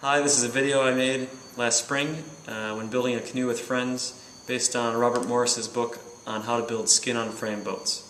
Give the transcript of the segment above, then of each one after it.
Hi, this is a video I made last spring when building a canoe with friends based on Robert Morris's book on how to build skin-on-frame boats.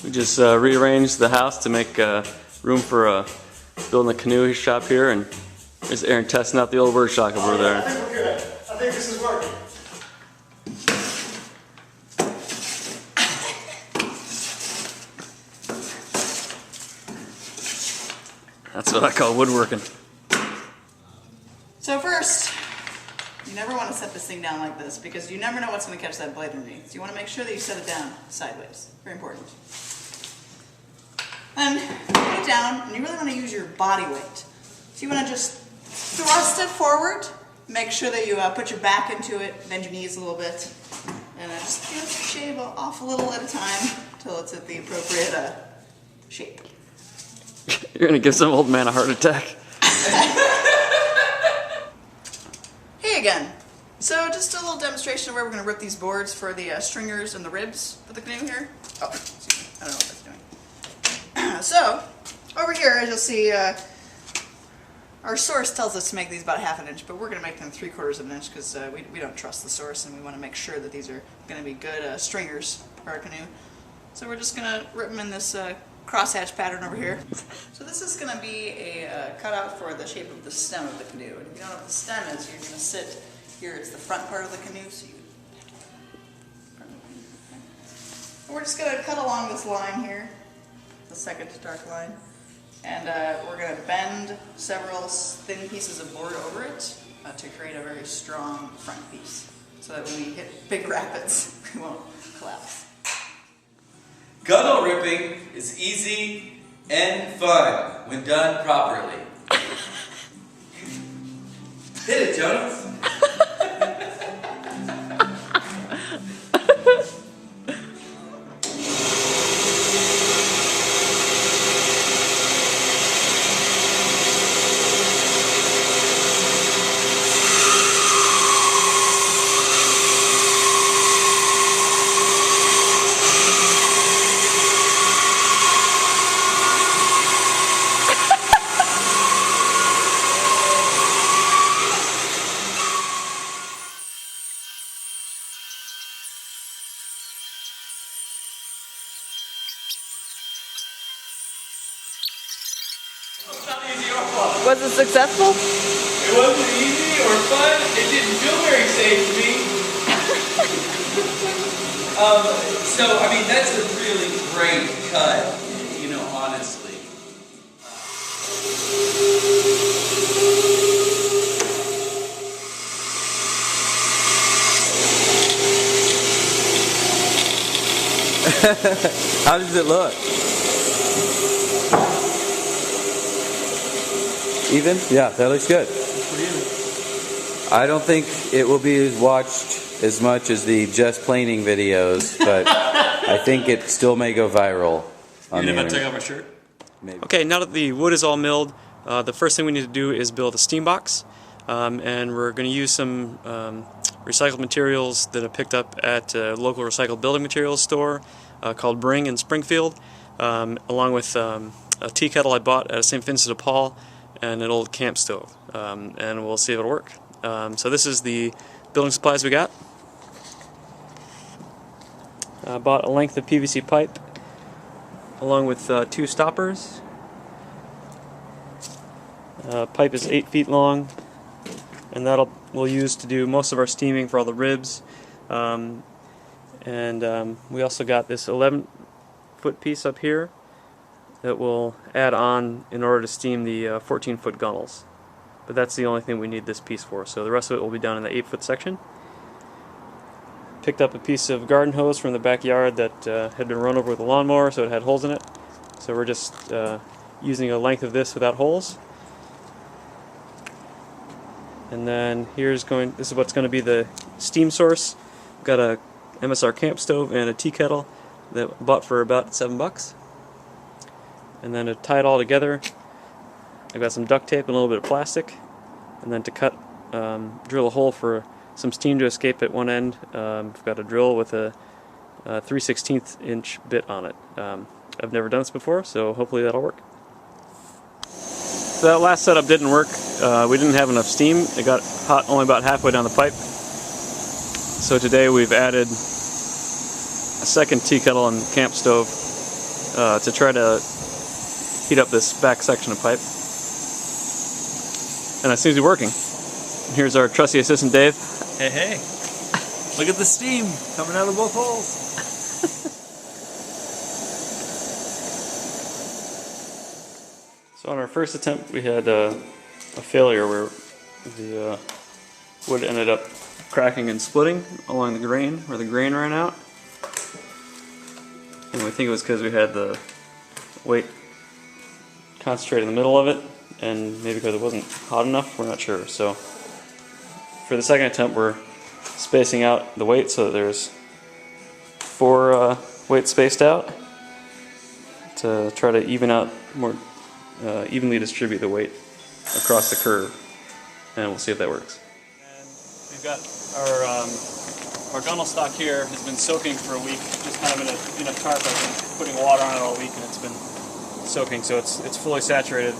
We just rearranged the house to make room for building a canoe shop here, and there's Aaron testing out the old workshop over there. I think we're good. I think this is working. That's what I call woodworking. So first, you never want to set this thing down like this because you never know what's going to catch that blade underneath. So you want to make sure that you set it down sideways. Very important. And put it down, and you really want to use your body weight. So you want to just thrust it forward, make sure that you put your back into it, bend your knees a little bit, and just shave off a little at a time until it's at the appropriate shape. You're gonna give some old man a heart attack. Hey again. So just a little demonstration of where we're going to rip these boards for the stringers and the ribs for the canoe here. Oh, excuse me. I don't know what that's doing. So, over here, as you'll see, our source tells us to make these about 1/2 inch, but we're going to make them 3/4 of an inch because we don't trust the source and we want to make sure that these are going to be good stringers for our canoe. So we're just going to rip them in this crosshatch pattern over here. So this is going to be a cutout for the shape of the stem of the canoe. And if you don't know what the stem is, you're going to sit here. It's the front part of the canoe. So we're just going to cut along this line here, the second dark line, and we're going to bend several thin pieces of board over it to create a very strong front piece, so that when we hit big rapids, we won't collapse. Gunwale ripping is easy and fun when done properly. Hit it, Jonas. Was it successful? It wasn't easy or fun. It didn't feel very safe to me. So, I mean, that's a really great cut, you know, honestly. How does it look? Even? Yeah, that looks good. I don't think it will be watched as much as the just planing videos, but I think it still may go viral. You didn't take off my shirt? Maybe. Okay, now that the wood is all milled, the first thing we need to do is build a steam box. And we're going to use some recycled materials that I picked up at a local recycled building materials store called Bring in Springfield, along with a tea kettle I bought at St. Vincent de Paul and an old camp stove, and we'll see if it'll work. So this is the building supplies we got. I bought a length of PVC pipe along with 2 stoppers. Pipe is 8 feet long, and we'll use to do most of our steaming for all the ribs. We also got this 11-foot piece up here that we'll add on in order to steam the 14-foot gunnels. But that's the only thing we need this piece for, so the rest of it will be done in the 8-foot section. Picked up a piece of garden hose from the backyard that had been run over with a lawnmower, so it had holes in it. So we're just using a length of this without holes. And then this is what's going to be the steam source. We've got a MSR camp stove and a tea kettle that I bought for about $7. And then to tie it all together, I've got some duct tape and a little bit of plastic. And then to drill a hole for some steam to escape at one end. I've got a drill with a 3/16 inch bit on it. I've never done this before, so hopefully that'll work. So that last setup didn't work. We didn't have enough steam. It got hot only about halfway down the pipe. So today we've added a second tea kettle and camp stove to try to heat up this back section of pipe. And that seems to be working. And here's our trusty assistant Dave. Hey, hey. Look at the steam coming out of both holes. So on our first attempt we had a failure where the wood ended up cracking and splitting along the grain, where the grain ran out. And we think it was because we had the weight concentrated in the middle of it, and maybe because it wasn't hot enough, we're not sure. So for the second attempt we're spacing out the weight so that there's 4 weights spaced out to try to even out more evenly distribute the weight across the curve, and we'll see if that works. And we've got our gunnel stock here has been soaking for a week, just kind of in a tarp. I've been putting water on it all week, and it's been soaking, so it's fully saturated.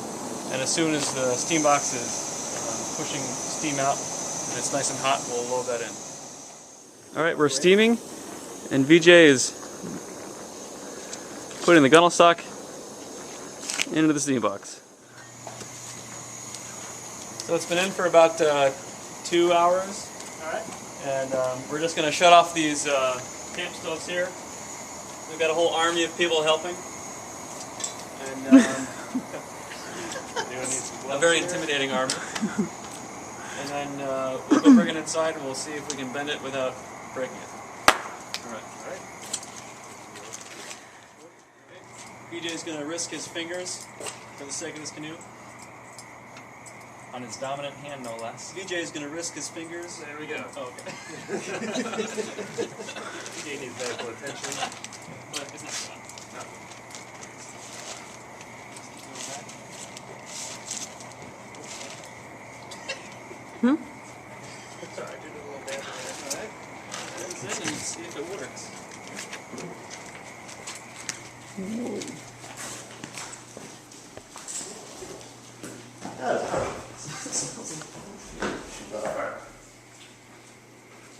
And as soon as the steam box is pushing steam out and it's nice and hot, we'll load that in. All right, we're steaming, and VJ is putting the gunnel stock into the steam box. So it's been in for about 2 hours. Alright. And we're just going to shut off these camp stoves here. We've got a whole army of people helping. And a very intimidating army. And then we'll go bring it inside and we'll see if we can bend it without breaking it. Alright. BJ's going to risk his fingers for the sake of this canoe. On his dominant hand, no less. BJ's going to risk his fingers. There we go. Oh, okay. BJ needs medical attention. But it's not fun. No. Sorry, I did a little dance there. Alright. Let's in and see if it works.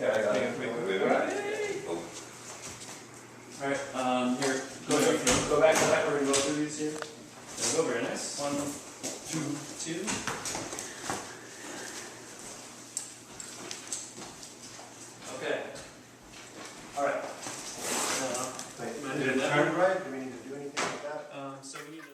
Yeah, I got it. Alright, here, go back, we're going to go through these here. There we go, very nice. 1, 2, 2. Okay. Alright. Did it turn right? Do we need to do anything like that? So we need to...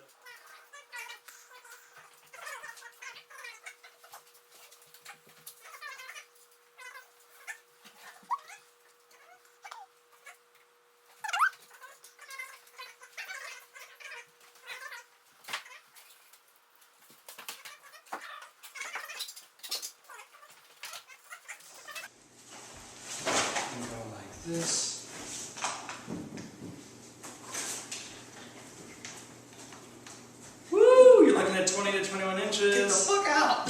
go like this. Woo! You're looking at 20 to 21 inches. Get the fuck out!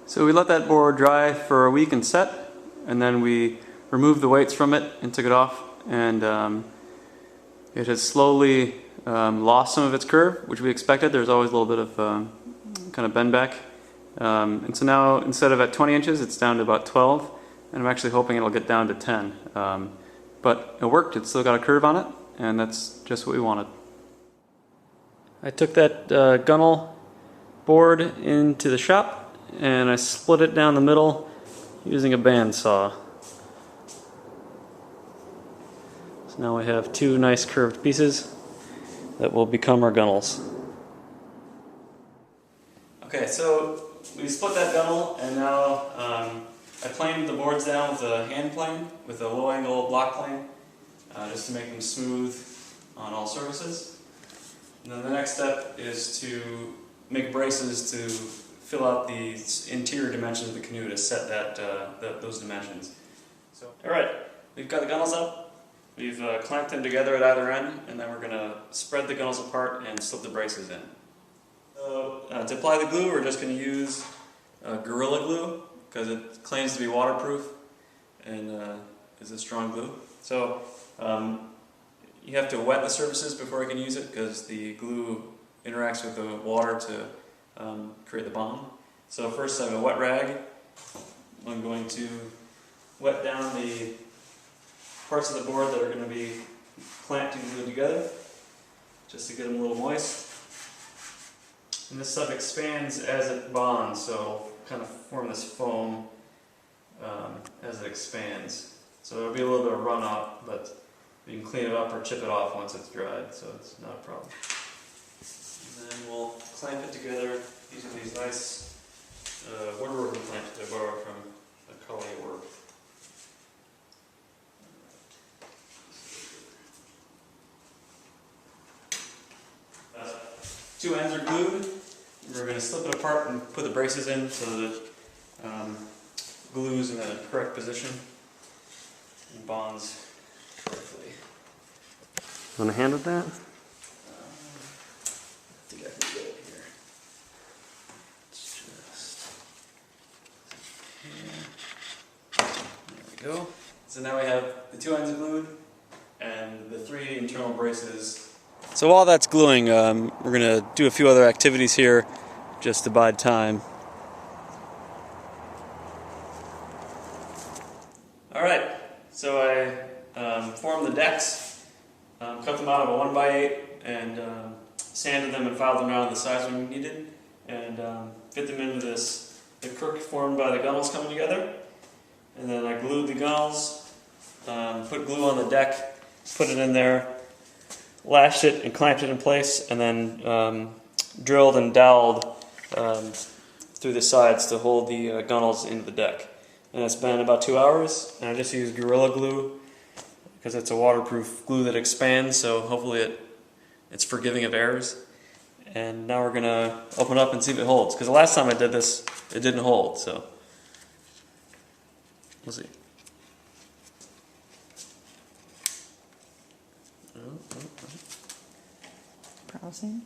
So we let that board dry for a week and set, and then we removed the weights from it and took it off, and it has slowly lost some of its curve, which we expected. There's always a little bit of kind of bend back. And so now, instead of at 20 inches, it's down to about 12, and I'm actually hoping it'll get down to 10. But it worked, it's still got a curve on it, and that's just what we wanted. I took that gunnel board into the shop, and I split it down the middle using a bandsaw. So now we have 2 nice curved pieces that will become our gunnels. Okay, so we split that gunnel, and now I planed the boards down with a hand plane, with a low angle block plane, just to make them smooth on all surfaces. And then the next step is to make braces to fill out the interior dimensions of the canoe, to set those dimensions. So, alright, we've got the gunnels up, we've clamped them together at either end, and then we're going to spread the gunnels apart and slip the braces in. So, to apply the glue, we're just going to use Gorilla Glue, because it claims to be waterproof and is a strong glue. So you have to wet the surfaces before you can use it because the glue interacts with the water to create the bond. So first I have a wet rag. I'm going to wet down the parts of the board that are going to be clamped and glued together, just to get them a little moist. And this stuff expands as it bonds, so it'll kind of form this foam as it expands. So there'll be a little bit of runoff, but you can clean it up or chip it off once it's dried, so it's not a problem. And then we'll clamp it together using these nice woodworking clamps that I borrowed from a colleague at work. Two ends are glued. We're going to slip it apart and put the braces in so that it glues in the correct position and bonds correctly. Want a hand with that? I think I can get it here. It's just there we go. So now we have the two ends glued and the three internal braces. So while that's gluing, we're going to do a few other activities here just to bide time. Alright, so I formed the decks, cut them out of a 1x8 and sanded them and filed them down to the size we needed and fit them into the crook formed by the gunnels coming together. And then I glued the gunnels, put glue on the deck, put it in there, lashed it and clamped it in place, and then drilled and doweled through the sides to hold the gunnels into the deck. And it's been about 2 hours, and I just used Gorilla Glue because it's a waterproof glue that expands, so hopefully it's forgiving of errors. And now we're going to open it up and see if it holds, because the last time I did this, it didn't hold, so we'll see. Browsing.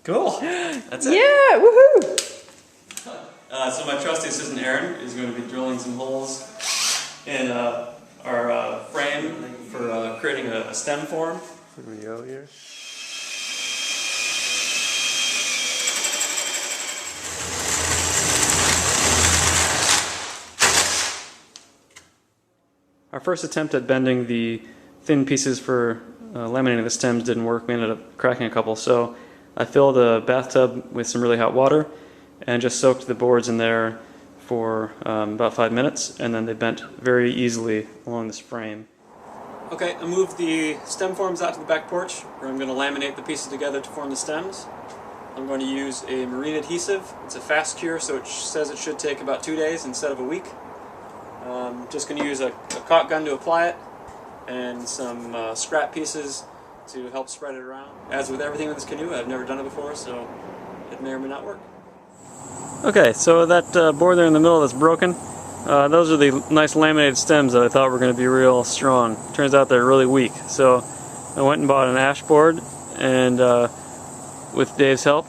Cool. That's it. Yeah, woohoo! So my trusty assistant Aaron is going to be drilling some holes in our frame for creating a stem form. Here we go here. Our first attempt at bending the thin pieces for laminating the stems didn't work. We ended up cracking a couple, so I filled a bathtub with some really hot water and just soaked the boards in there for about 5 minutes, and then they bent very easily along this frame. Okay, I moved the stem forms out to the back porch where I'm going to laminate the pieces together to form the stems. I'm going to use a marine adhesive. It's a fast cure, so it says it should take about 2 days instead of a week. Just going to use a caulk gun to apply it and some scrap pieces to help spread it around. As with everything with this canoe, I've never done it before, so it may or may not work. Okay, so that board there in the middle that's broken, those are the nice laminated stems that I thought were going to be real strong. Turns out they're really weak. So I went and bought an ash board, and with Dave's help,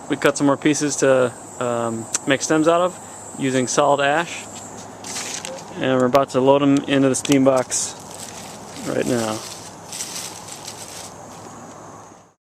we cut some more pieces to make stems out of using solid ash. And we're about to load them into the steam box right now.